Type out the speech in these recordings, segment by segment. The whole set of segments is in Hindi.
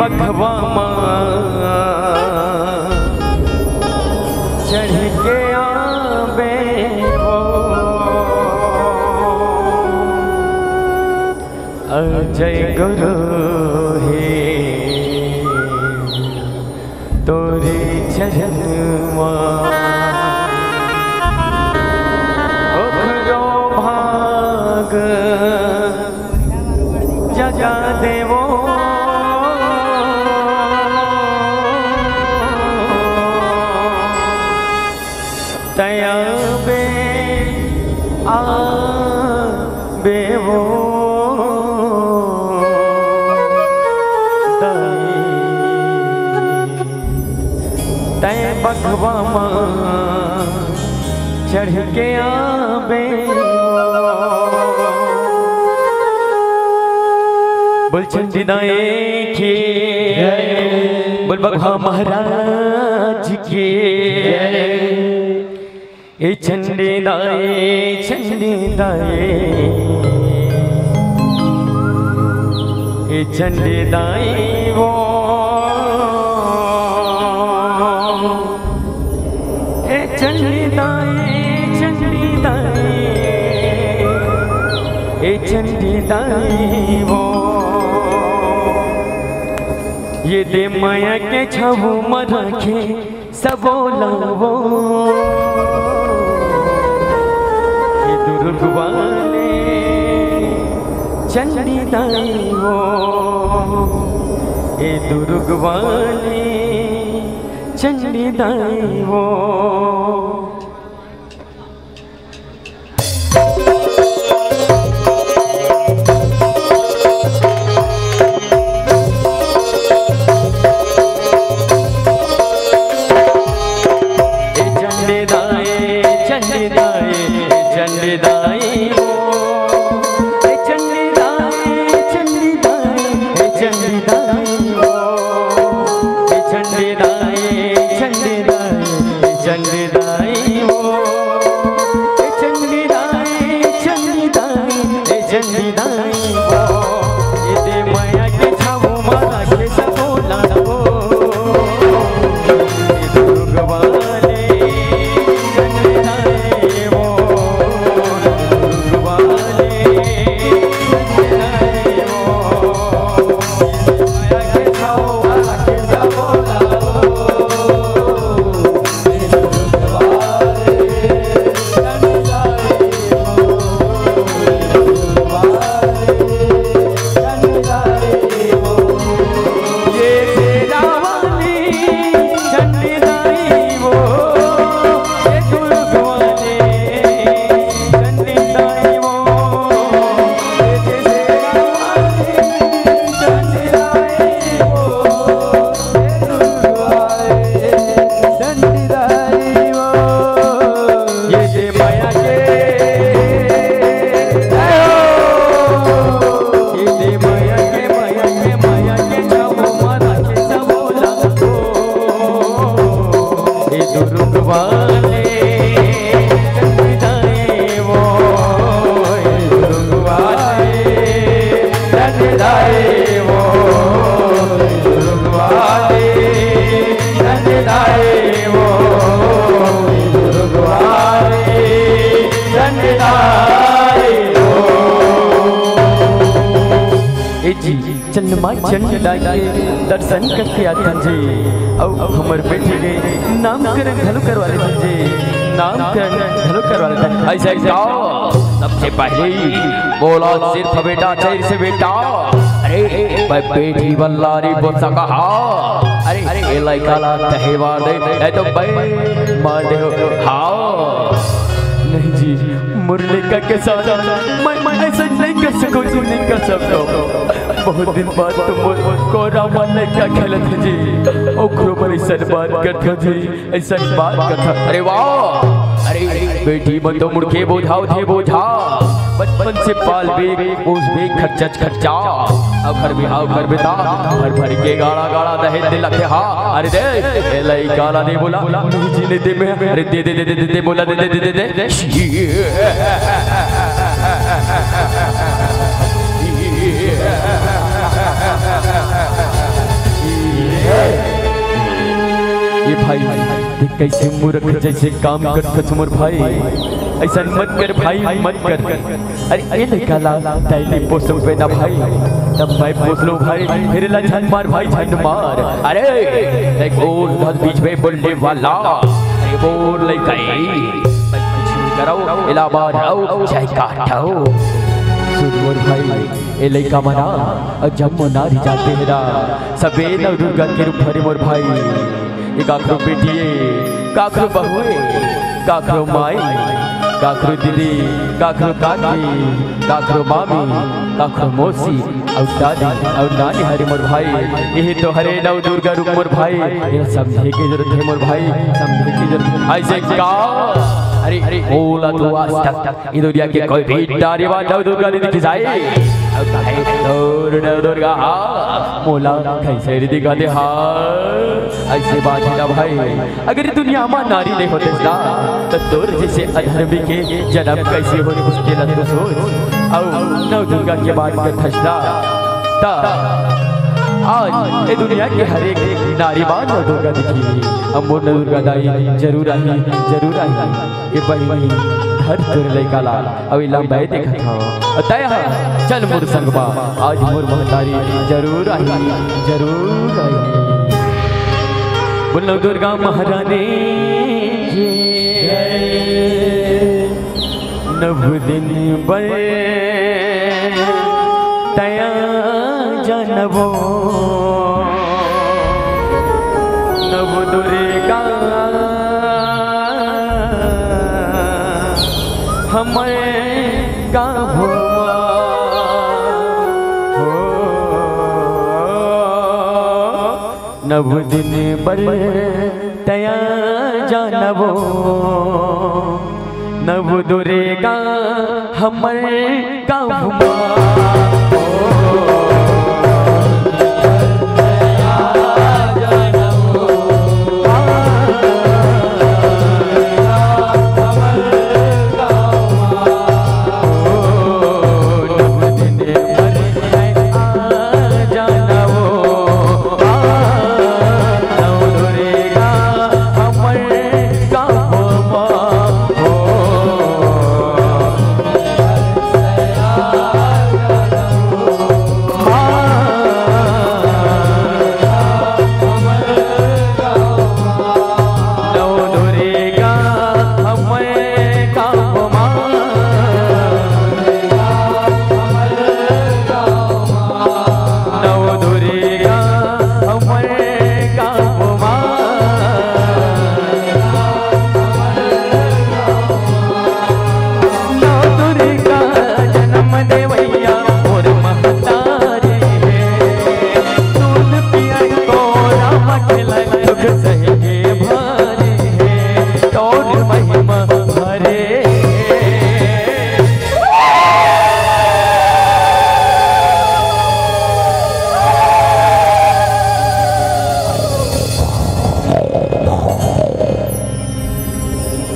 बखवा चढ़ के आवे वो अजय गुरु हे तोरे चरणवा ओखरो भाग जगा देवो तया बे आ बेवो तय बखवा चढ़ के आवे बोल चंडी दाए के बोल बखवा महाराज के ए चंडी दाए ए चंडी दाए वो चंडी दाई वो ये दे माया के छवू मरखे सबो लावो ये दुर्ग वाले चंडी दाई वो ये दुर्ग वाले चंडी दाई वो चंदमा चंद दर्शन करके आते जी और हमारे बेटे के नामकरण घलो करवा लेते जी नामकरण घलो करवा लेते ऐसे जाओ सबसे पहले बोला सिर्फ बेटा चेर से बेटा अरे बेटी बल्लारी बोसा कहा अरे ये लाइकाला तहेवार दे तो भाई मार दे हाँ नहीं जी मुरली का के साथ मैं ऐसा नहीं कर सकूँ नहीं कर सकता बहुत दिन बाद तुम को रामाने का खेलत जी ओखरो पर ऐसा बात करता जी ऐसा बात करता अरे वाह अरे बेटी मन तो मुड़के बोझाओ थे बोझा बचपन से पाल बेग बोझ बेग खर्चा अब घर भी आओ घर बेटा भर भर के गाड़ा गाड़ा दहे दिल लगे हाँ अरे दे लाई गाड़ा दे बोला नहीं जीने दे मैं अरे दे दे दे दे दे बोला दे दे दे दे दे ये भाई देख कैसे मूर्ख जैसे काम करत मोर भाई, ऐसा मत कर भाई मत कर। अरे ये निकाला तैली पोस पे ना भाई, तब मैं पोस लो भाई, फिर ला झन मार भाई झन मार। अरे एक और बीच में बोलने वाला बोल ले कहीं कराओ इलाहाबाद आओ चाय काटाओ। सुन मोर भाई ए लइका मना जब नारी जाते हेरा सबे नव दुर्गा के रूप हरे मोर भाई। ये काकरो बेटिए काकरो बहुए काकरो माई काकरो दीदी काकरो काकी काकरो मामी काकरो मौसी और दादी और नानी हरे मोर भाई। यही तो हरे नव दुर्गा रूप मोर भाई, ये समझे की जरूरत है मोर भाई, समझे की जरूरत। ऐसे का अरे बोला तो आज तक ये दुनिया के कोई भी डारी बात नव दुर्गा नहीं दिखी जाए। नव दुर्गा मोला कैसे दिखा दे ऐसे बात है ना भाई। अगर दुनिया में नारी नहीं होते ना तो तोर जैसे अधर्मी के जन्म कैसे होने उसके लिए तो सोच। और नव दुर्गा के बाद में फंसना आज ये दुनिया के हर एक नारी बान नव दुर्गा दिखी। अब मोर नव दुर्गा दाई जरूर आई ये बहनी धर तोर लइका लाल अब इला मैं देखा था तय चल मोर संगवा आज मोर महतारी जरूर आई बोल नव दुर्गा महारानी नव दिन बर तया जनबो नव दुर्गा हमें गाँव नव दिन बर तया जानबो नव दुर्गा हमर गाँव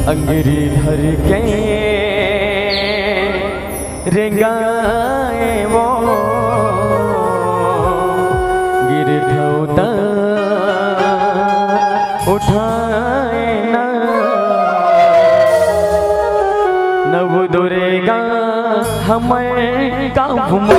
अंगरी धर के रेंगाए वो गिर धौता उठाए ना नव दुर्गा हमें गाँव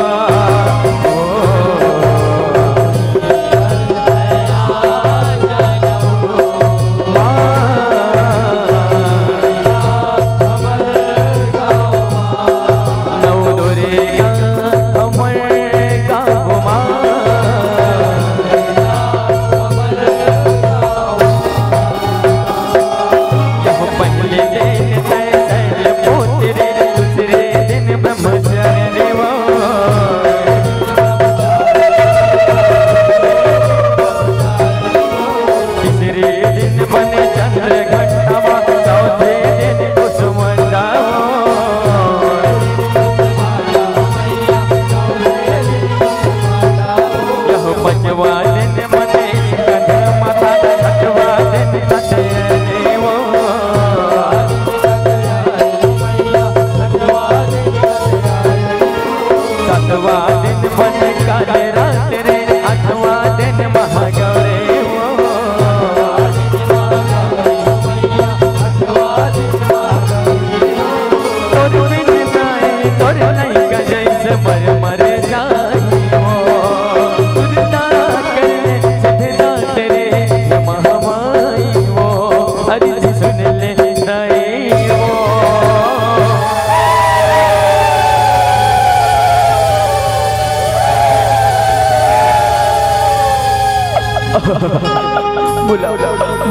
बुला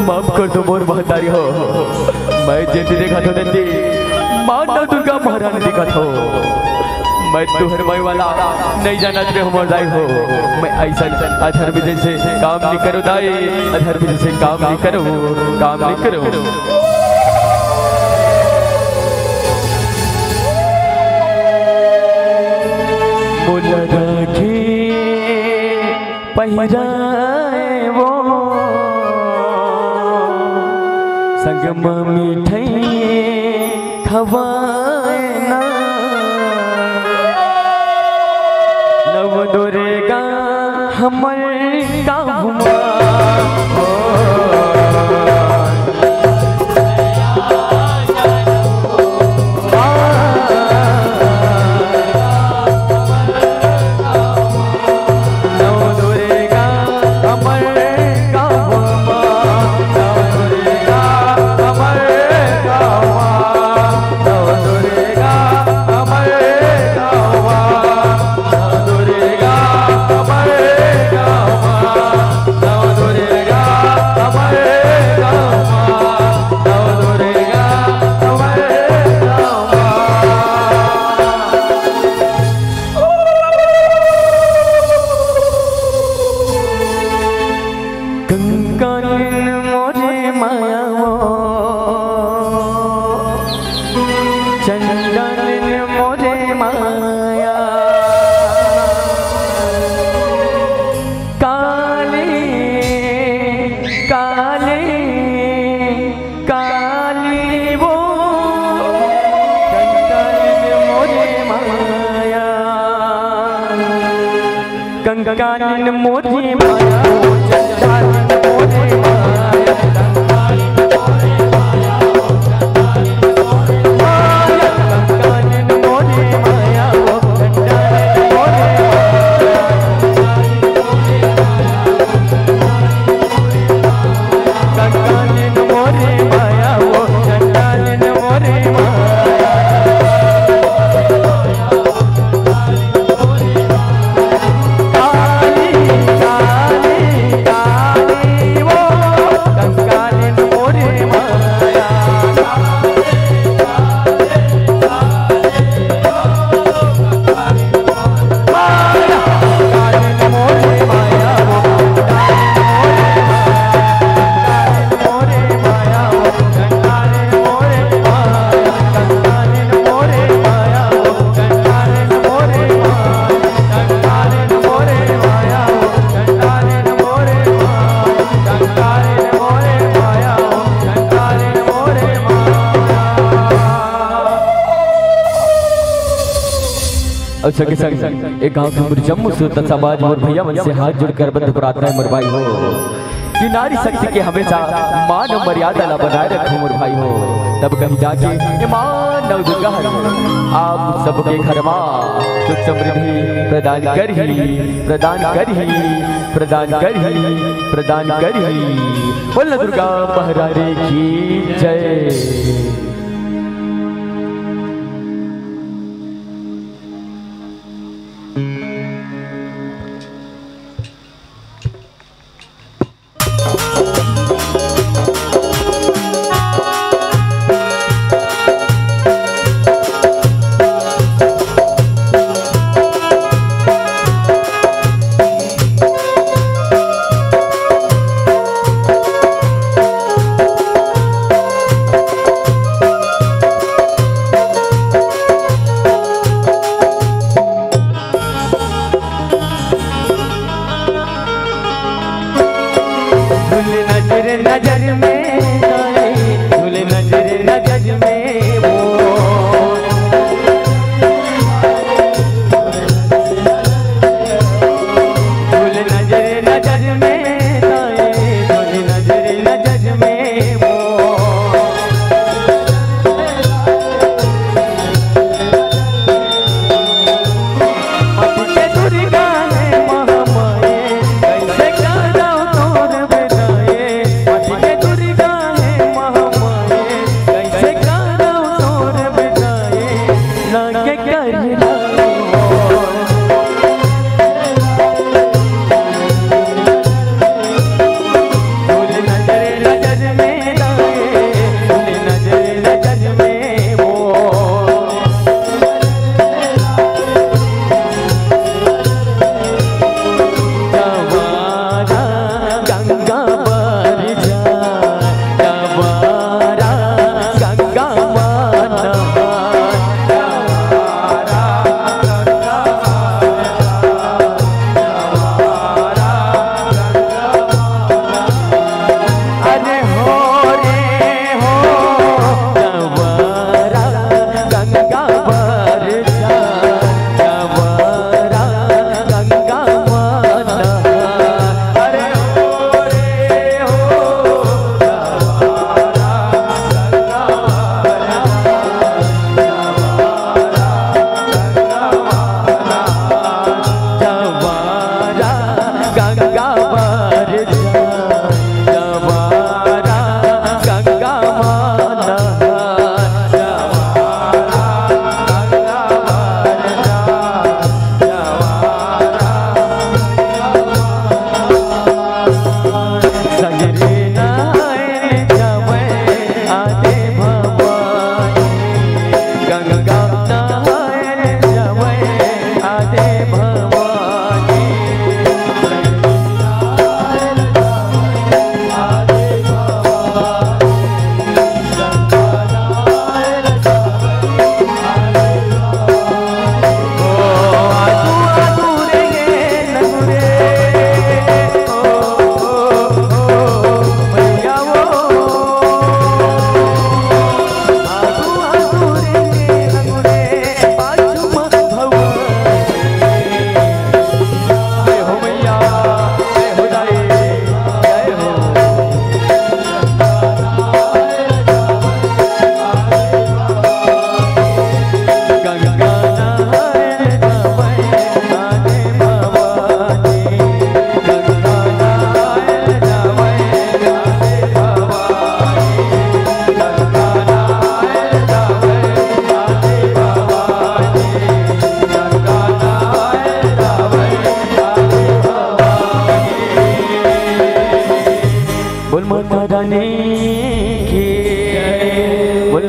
माफ कर दो मोर महतारी हो। मैं जेती देखा तो देती माता दुर्गा महारानी देखा तो मैं तुहर मई वाला नहीं जाना रे हमर दाई हो। मैं ऐसा अधर विजय से काम नहीं करो दाई, अधर विजय से काम नहीं करो, काम नहीं करो। बोला राखी पहिराए वो संगम मिठाई खवाए ना नव दुर्गा हमर काहुमा कंकान मोरी माया चंडाल मोरे माया कंकान मोरी माया चंडाल मोरे कंकान मोरे माया चंडाल मोरे और सके संग एक गांव के मुरजम्मू सुरत समाज मोर भैया मन से हाथ जोड़कर बंद प्रार्थना है मोर भाई हो कि नारी शक्ति के हमेशा मान और मर्यादा ला बनाए रखो मोर भाई हो। तब कहीं जाके ये मान नव दुर्गा आप सबके घर में सुख समृद्धि प्रदान करही प्रदान करही प्रदान करही प्रदान करही। बोल दुर्गा महारानी की जय। नजर में झूले नजर में वो झूले नजर में झूले नजर में वो के दुर्गा है महामाये कैसे गाना तोर बेदाए के दुर्गा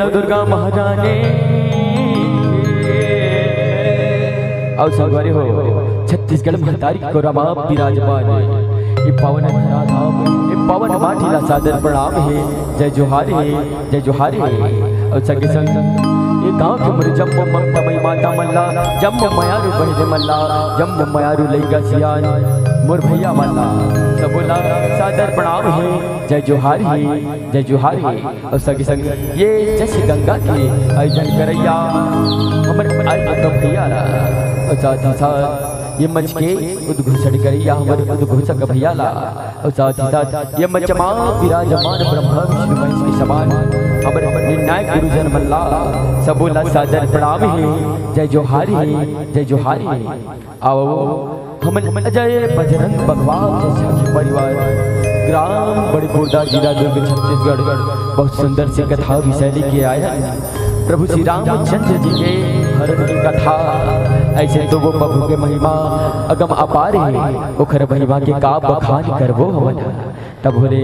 नव दुर्गा महारानी और संगवारी हो छत्तीसगढ़ महतारी कोरमा विराजमान ये पावन धराधाम ये पावन माटीला सादर प्रणाम है जय जोहार है जय जोहार है और संगे संग ये गांव के मोर जम्मो ममता मई माता मल्ला जम्मो मयारू बहदे मल्ला जम्मो मयारू लईगा सियान मोर भैया मल्ला सब बोला सादर प्रणाम है जय जोहार है जय जोहार है और संगे संग ये जस गंगा के आयोजन करैया हमर आई तो भैया और साथ ही साथ ये मंच के उद्घोषण करिया हमारे उद्घोषक भैया ला और साथ ही साथ ये मंच मां विराजमान ब्रह्मा विष्णु महेश के समान हमारे निर्णायक गुरुजन मल्ला सब बोला सादर प्रणाम है जय जोहार है जय जोहार है आओ हम अजय बजरंग भगवान जैसा परिवार ग्राम बड़ी गोदा जिला दुर्ग छत्तीसगढ़ बहुत सुंदर सी कथा विषय लेके आया प्रभु श्री रामचंद्र जी के हरण की कथा ऐसे तो वो प्रभु के महिमा अगम अपार है ओखर महिमा के का बखान करवो हवन तब बोले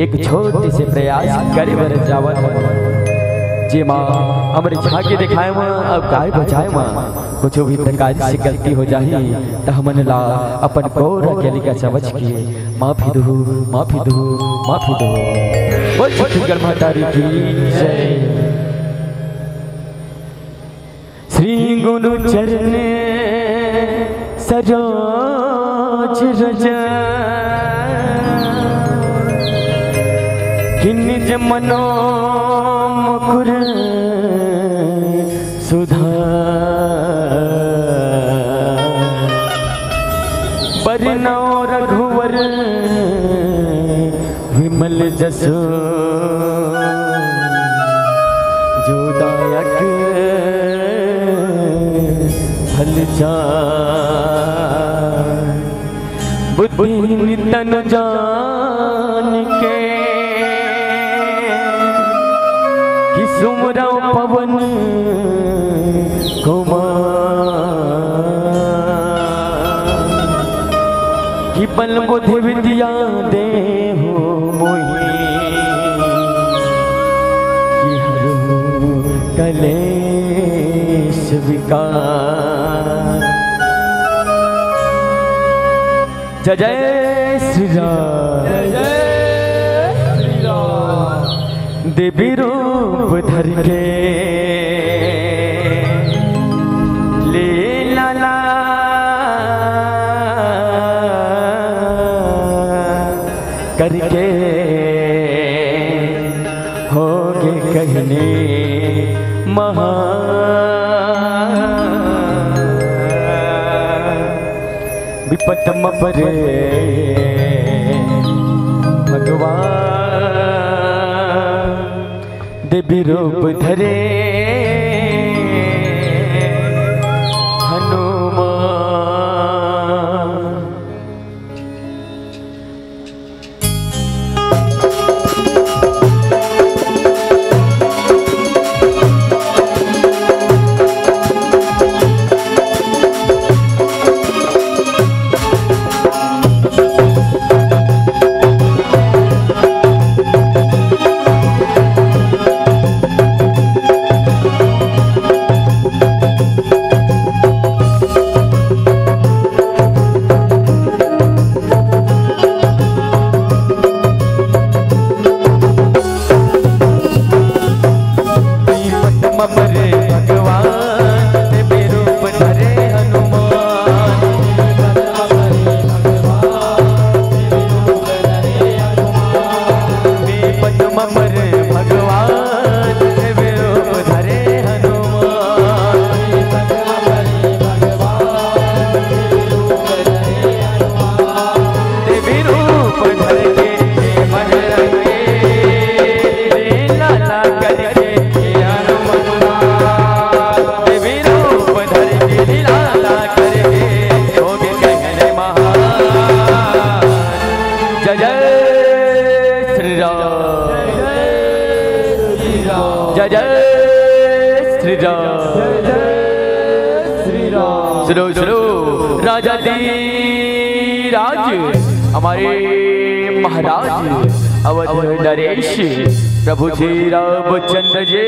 एक छोटे से प्रयास करे बर जावन जे माँ हमरे झाके दिखाए माँ अब काय बचाए माँ कुछ भी प्रकार से गलती हो जाही तो हमन ला अपन गौर अकेले का समझ के माफी दो माफी दो माफी दो वो छत्तीसगढ़ महतारी की जय श्री गुरु चरण सरोज रज निज मनो मुकुर सुधा बरनौ रघुवर विमल जसो जो दायक फल बुद्धि तन जान के कि सुमरौ पवन कुमार कि बल बुद्धि विद्या दे हो मोहि कि हरु कलेश विकार जय जय श्री राम जय जय श्री राम देवी रूप धर के ले लाला करके होगे कहने महा विपतम परे भगवान देवी रूप धरे जय जय श्री राम जय जय श्री राम। सुनो सुनो राजा धीराज हमारे महाराज अवध नरेश प्रभु श्री रामचंद्र जी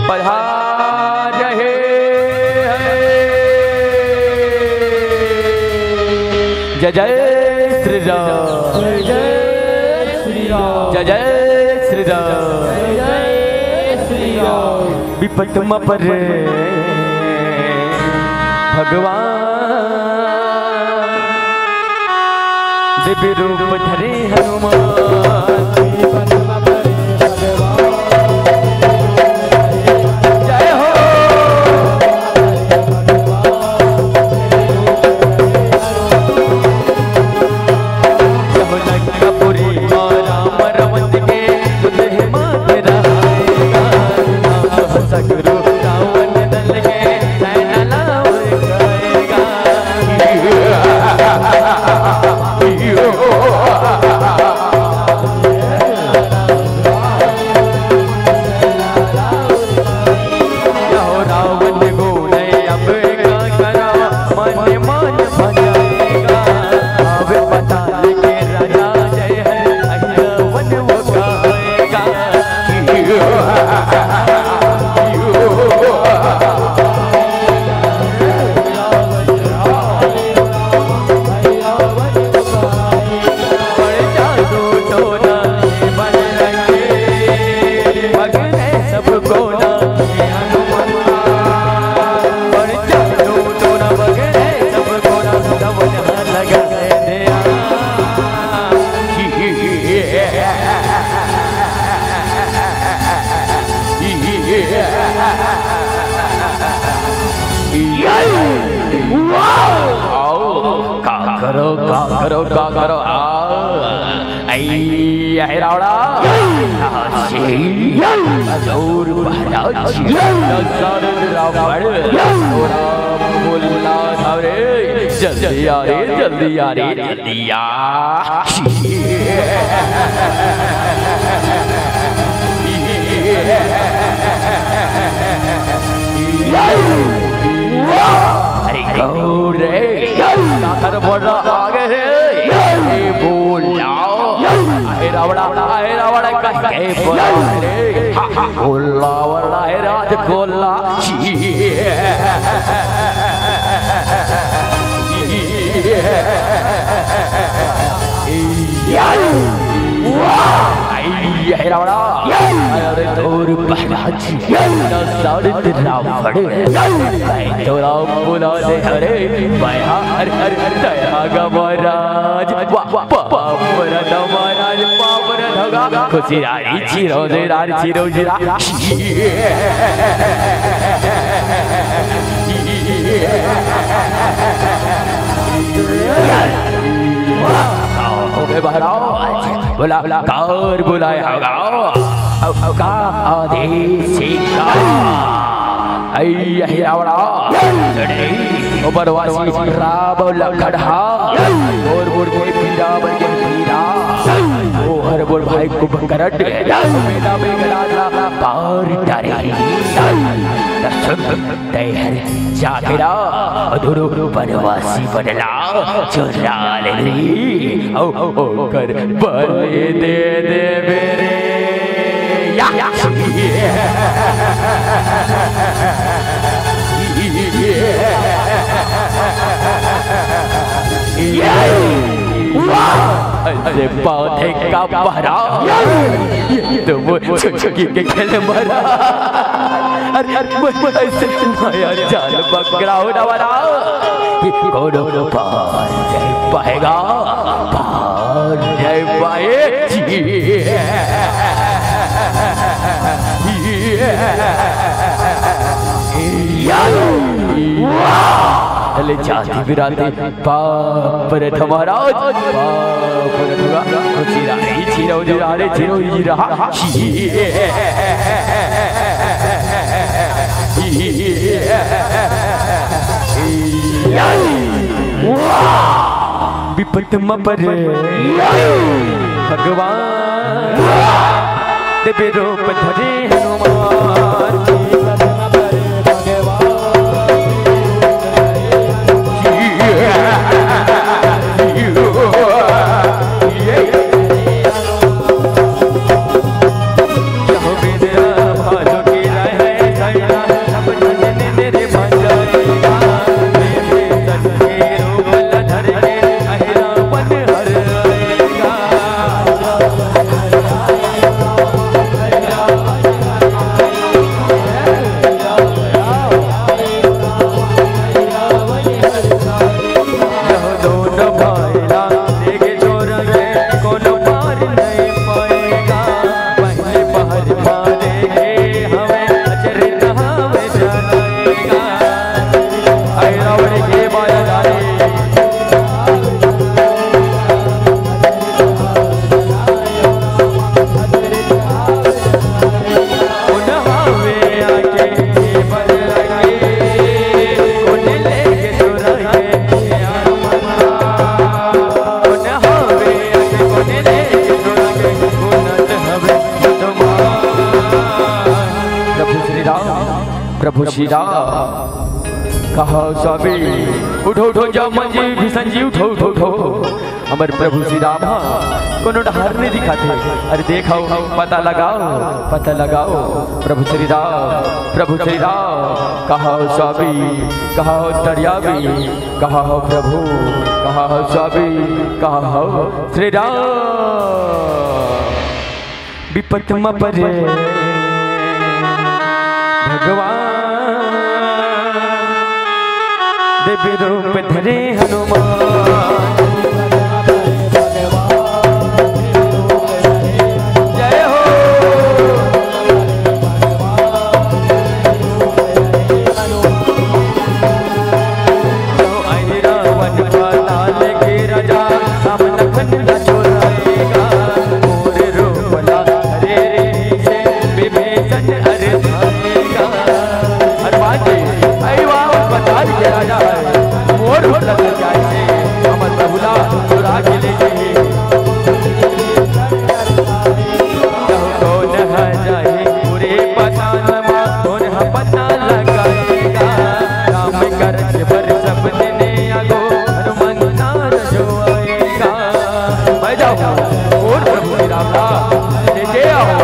पधार रहे हैं। जय जय श्री राम, जय जय श्री राम, जय जय श्री राम, जय जय श्री राम। विपत में पर भगवान दिव्य रूप धरे हनुमान। जल्दी आ रे, जल्दी आ रे, जल्दी आ। अरे गौर रे, काकर बड़ा आगे है, ये बोला, हे रावड़ा कहे बोला रे, बोला वाला है राज खोला। खुशी रारी चिरो जीरा बुला कार बुलाए का आदेश बरवासी राब लखड़ा और बोल के पीरा बन के पीरा ओ हर बोल भाई को बकरट मेला में गला पार डरे तैयार जागरा अधूरो बनवासी बनला चुरा ले ओ कर बले दे मेरे या अरे पौधे का पहरा तो वो छुछकी के खेल मरा। अरे ऐसे माया जाल बकरा हो नवरा कोनो पार नहीं पाएगा, पार नहीं पाए। अले जाति बिराते बाप रे हमारा बाप रे होगा चिरो जीरा विपत में पर भगवान दिव्य रूप धरे हनुमान। कोने रे छोड़ा के गुनत हवे प्रभु श्री राम प्रभु श्री राम कहा स्वामी उठो उठो जाओ मंजी भीषण जी उठो उठो उठो अमर प्रभु श्री राम कोनो डहार नहीं दिखाते अरे देखो पता लगाओ प्रभु श्री राम कहा स्वामी कहा दरियावी कहा प्रभु कहा स्वामी कहा श्री राम विपत में परे भगवान देवी रूप धरे हनुमान जय हो आई रावण पाताल के राजा राम लखन न छोड़ाएगा मोर रूप ला हरे रे से विभीषण अरे भागेगा हनुमान जी आई वाह बताल के राजा मोर लग जाए हमर प्रभुला चुरा के ले गए कौन है जाए पूरे पताल मा कौन है पता लगाएगा राम कर बर सब ने आगो हनुमान नार जो आएगा मैं जाऊं और प्रभु राम ला लेके आओ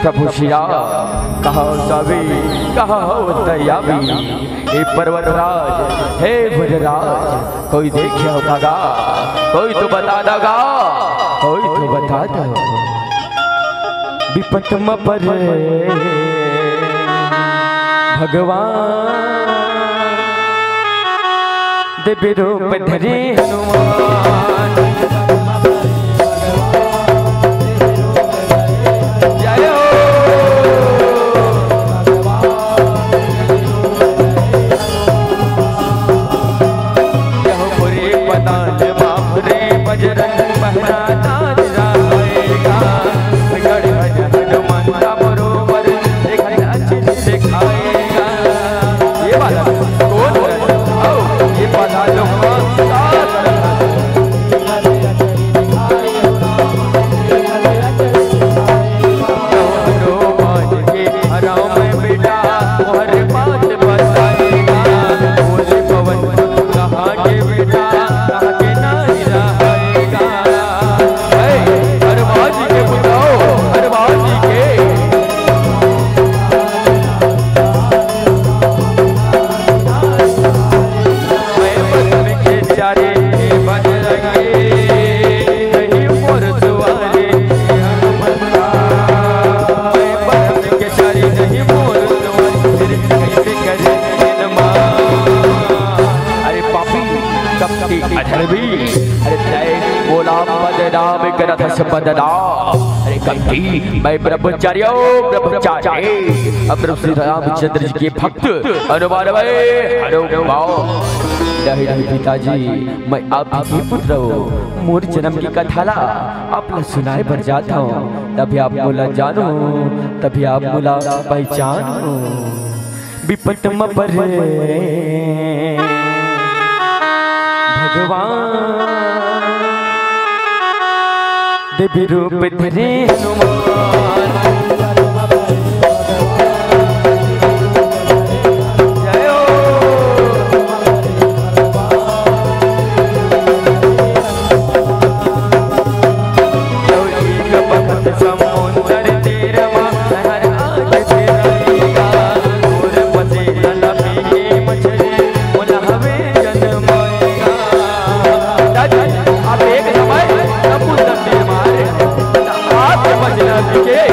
प्रभु श्री राम कहा स्वामी कहा दयावी हे पर्वतराज हे भुजराज कोई देखे होगा कोई तो बता देगा कोई तो बता दो विपत में परे भगवान दिव्य रूप धरे हनुमान अरे कंठी मैं ब्रह्मचार्य अब श्री रामचंद्र जी के भक्त अनुमान नहीं पिताजी मैं आपके पुत्र हूँ मोर जन्म की कथाला आप सुनाए भर जाता हूँ तभी आप मोला जानो तभी आप मोला पहचानो विपत में परे भगवान दिव्य रूप धरे हनुमान जय हो भक्त समुंदर तेरवा हर आज तेरा और पसे लपी के मछली मोला हवे जन्माएगा आप एक समय सब कुछ मारे आप समझना के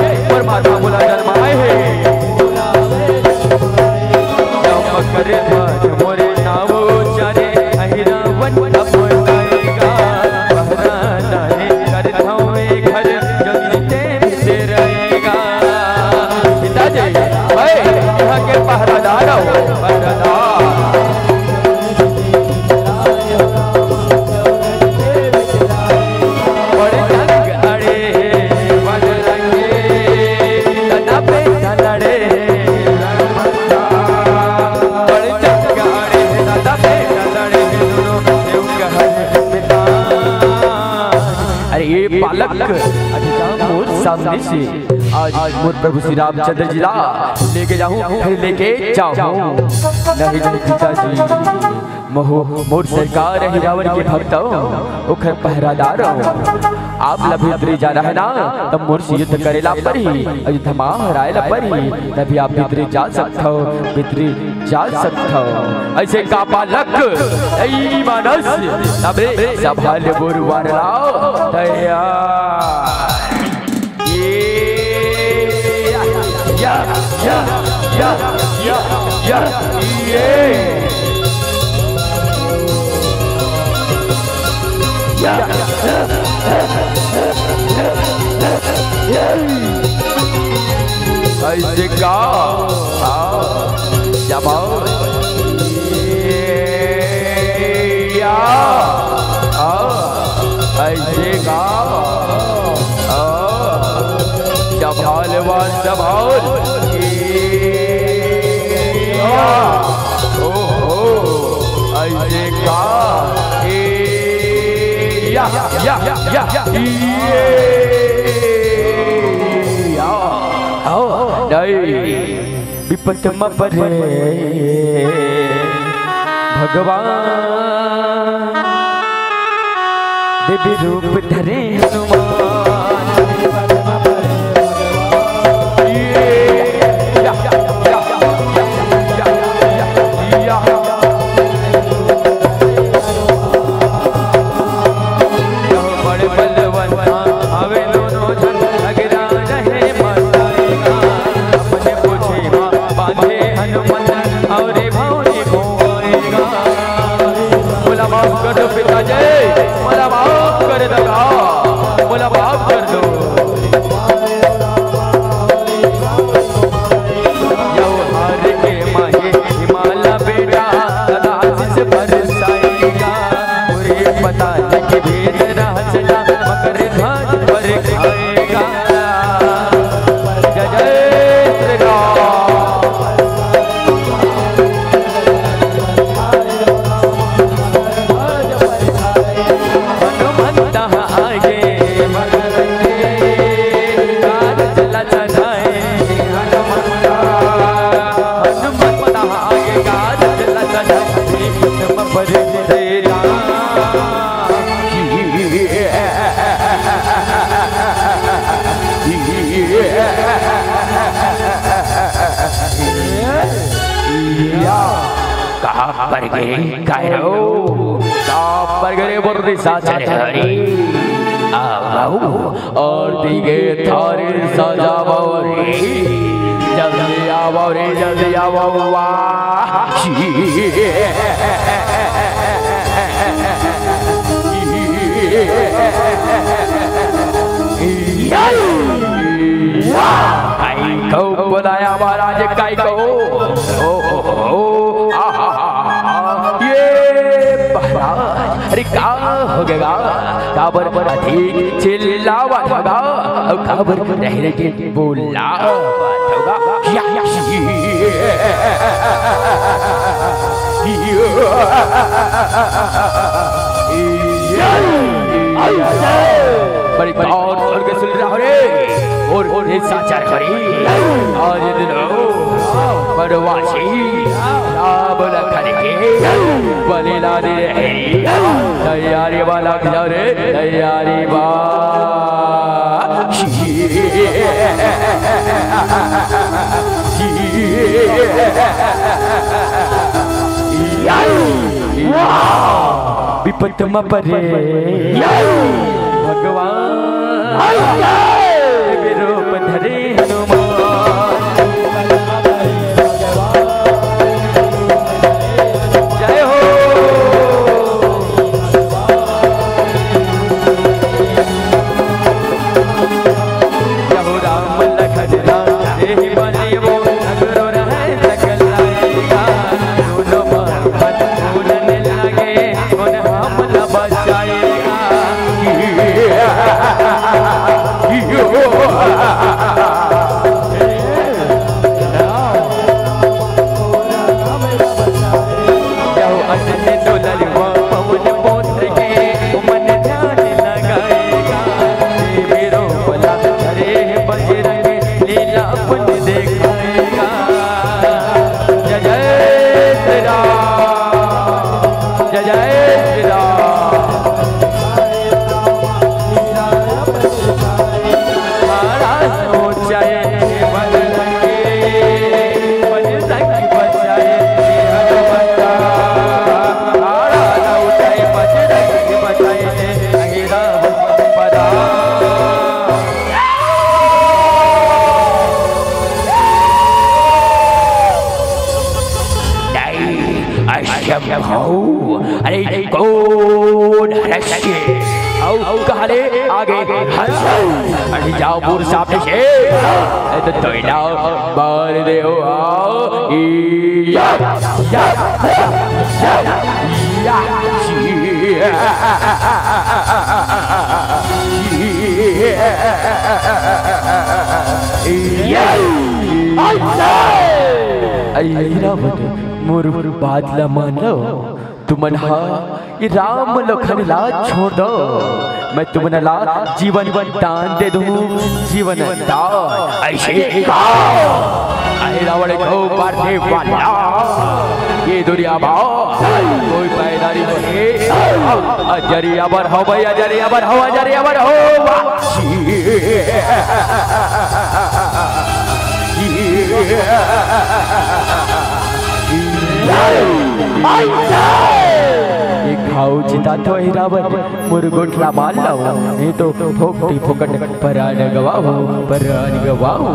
पहरादार मोर सामने से आज मोर प्रभु श्री रामचंद्र जी ला लेके जाऊं फिर लेके जाऊं नहीं नहीं पिताजी मोर सरकार है रावण के भक्त ओखर पहरादार आप लभिद्री जा रहा है ना तब मोर से युद्ध करेला परी अयोध्या मां हराएला परी तभी आप भिद्री जा सकते हो भिद्री जा सकते हो ऐसे का बालक ऐ मानस तबे संभाल बुरवार लाओ तैयार या या या या या ये ऐसे का ऐसे का संभाल संभाल ऐसे का या या या नहीं विपत म परे भगवान देवी रूप धरे हनुमान पर गए कायरो पर गए बोर्दी साचरे हरी आओ और दिगे थारे सजावो रे जल्दी आओ रे जल्दी आओ वाह आई को बुलाया महाराज काई को ओ अरे का हो गया काबर पर अधिक चिल्लावा होगा और काबर रह के बोला होगा या बड़ी और के सुन रहा रे और ये साचार करी आज दिन परवासी बोला करके बलिला दे तैयारी वाला रे तैयारी बा विपत म परे भगवान रूप धरे हनुमान शंभो अरे कौन हरसे औ कहले आगे अरे जाओ पूर सामने से तो तोइला मार दे हो या या या मोर बादला मान लो तुमन ये राम लखन ला छोड़ दो मैं तुमन ला जीवन दान दे दूं जीवन दान ऐसे रावण को मारने वाला ये दुनिया कोई पैदारी नहीं अजरिया बर हो भाई अजरिया बर हो अजरिया बर हो खाओ चिता तो रावण मुरगोटला मान लो नहीं तो फोकटी फोकट परान गवाओ परान गवाओ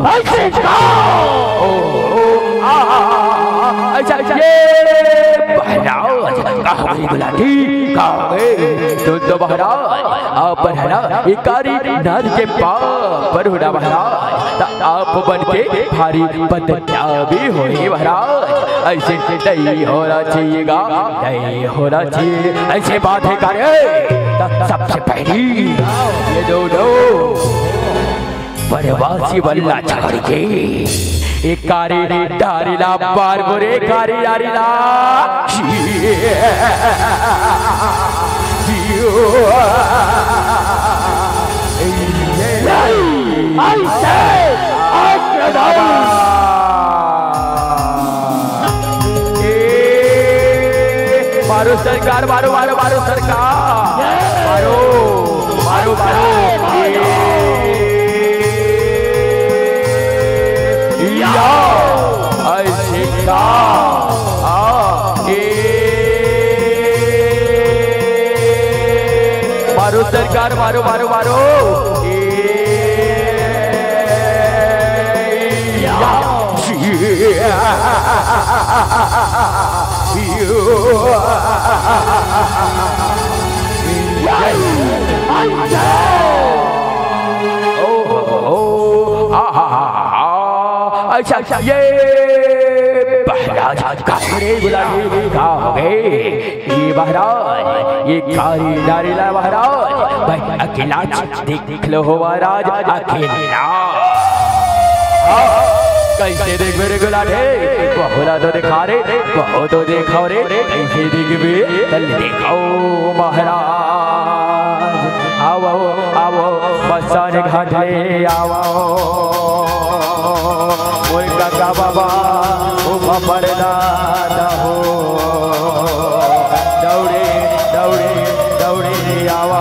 अच्छा ये महाराज कहां गुलाटी कहां तो महाराज आप हरा एकारी नार के पर हुड़ा महाराज आप बन के भारी बदला भी होए महाराज ऐसे नहीं होना चाहिएगा नहीं होना चाहिए ऐसे बात है करे सबसे पहली ये दोनों परवासी बल्ला छोड़ के एक कारी डारिला बार गोरे कारी डारिला मारो सरकार मारो मारो मारो सरकार मारो मारो मारो मारो सरकार मारो मारो मारो अच्छा अच्छा ये महाराज कारे गुलाटी कहोगे ये महाराज ये कारी नारीला महाराज भाई अकेला देख लो हो महाराज अकेला कैसे देख मेरे गुलाटे बहुला तो दिखा रे बहु तो देखो रे कैसे देख बे चल देखो महाराज आओ आओ बसाने घाट ले आओ का बाबा परदादा हो दौड़े दौड़े दौड़े आओ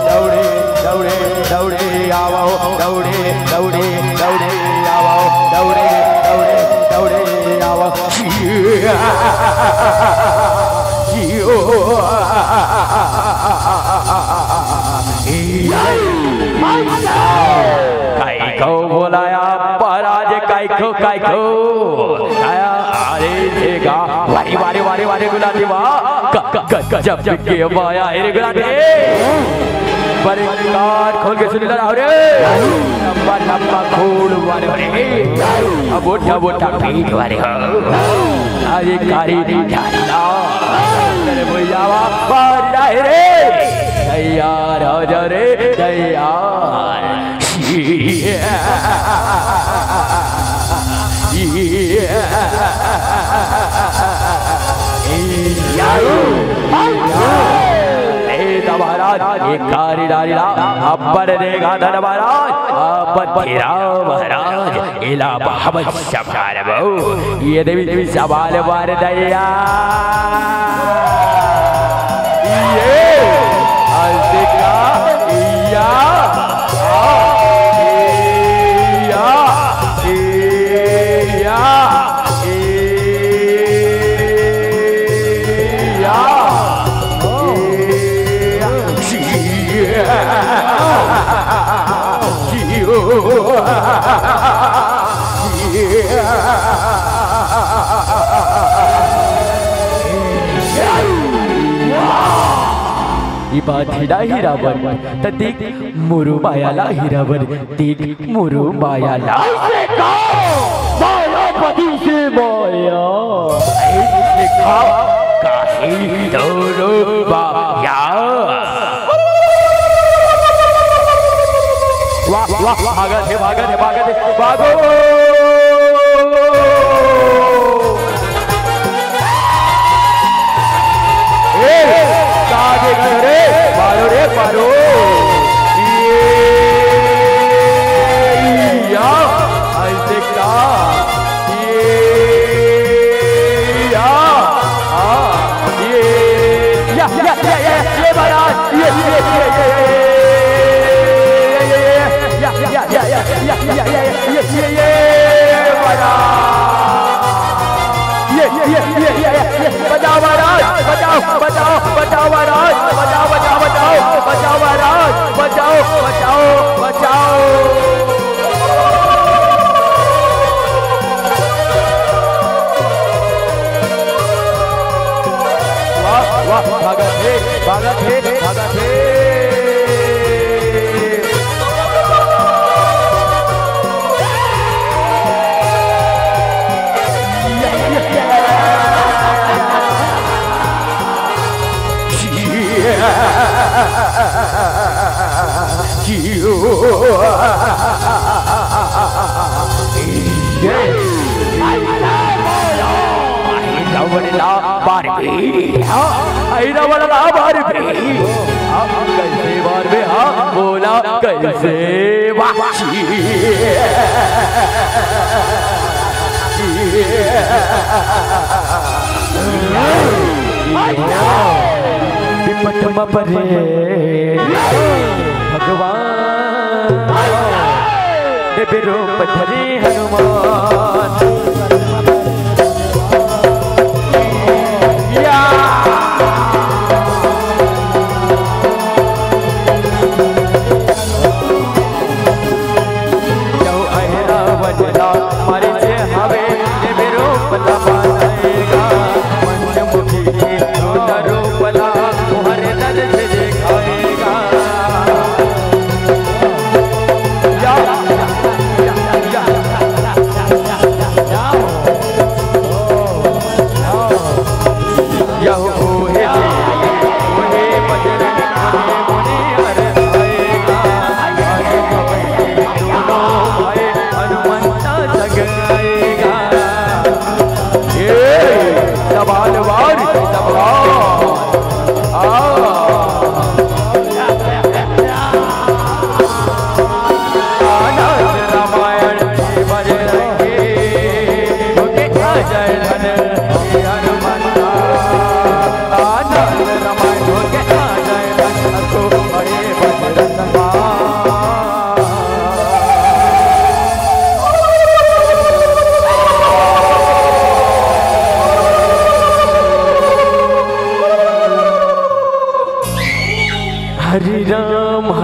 दौड़े दौड़े दौड़े आओ दौड़े दौड़े दौड़े आओ दौड़े दौड़े दौड़े आओ बोलाया काय खो आया अरे देगा वारी वारी वारी वारी गुलाटी वाह जब के माया रे गुलाटी बड़े काट खोल के सुन रहा रे लंबा लंबा खोल वाले अब बोटा बोटा पीठ वाले अरे कारी डाला तेरे भैयावा बाहर जाए रे तैयार हो जा रे तैयार महाराज ये कारी डारिला अब्बर देगा धन महाराज महाराज इला बहबत सवाल ये देवी देवी सवाल बार दया ये अलका या ई बात हिडा हिरावर त देख मोरू मायाला हिरावर देख मोरू मायाला मायापति से माया ऐसे काहे दोरो माया वाह वाह भागा दे भागो रे मारो ऐसे का ये बारात ये बचाओ महाराज बचाओ महाराज बचाओ महाराज बचाओ वाह भागा थे कैसे बार में बोला कैसे विपट परे भगवान रूप धरे हनुमान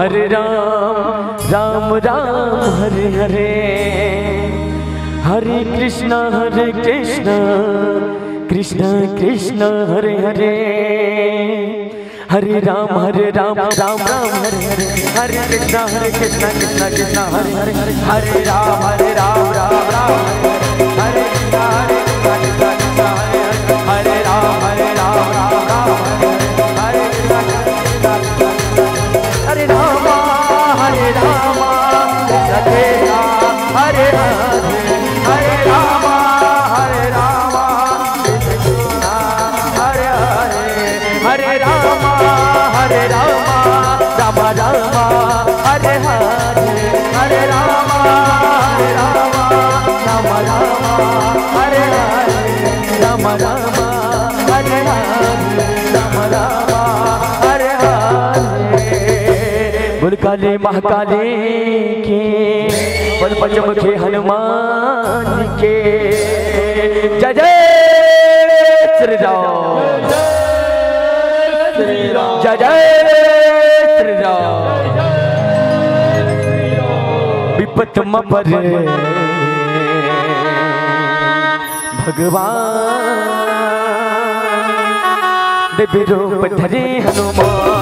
हरे राम राम राम हरे हरे हरे कृष्ण कृष्ण कृष्ण हरे हरे हरे राम राम राम हरे हरे हरे कृष्ण कृष्ण कृष्ण हरे हरे हरे राम राम राम हरे हरे कृष्ण हरे राम राम राम हरे हरे रामा सखे हरे हरे रामा हरे रामा राम राम हरे हरे रामा राम राम हरे राम हरे राम हरे बोल काले महाकाले के बोल पंचमुखे हनुमान के जय जय श्री राम जय जय श्री राम विपत पर भगवान देवी रूप धरे हनुमान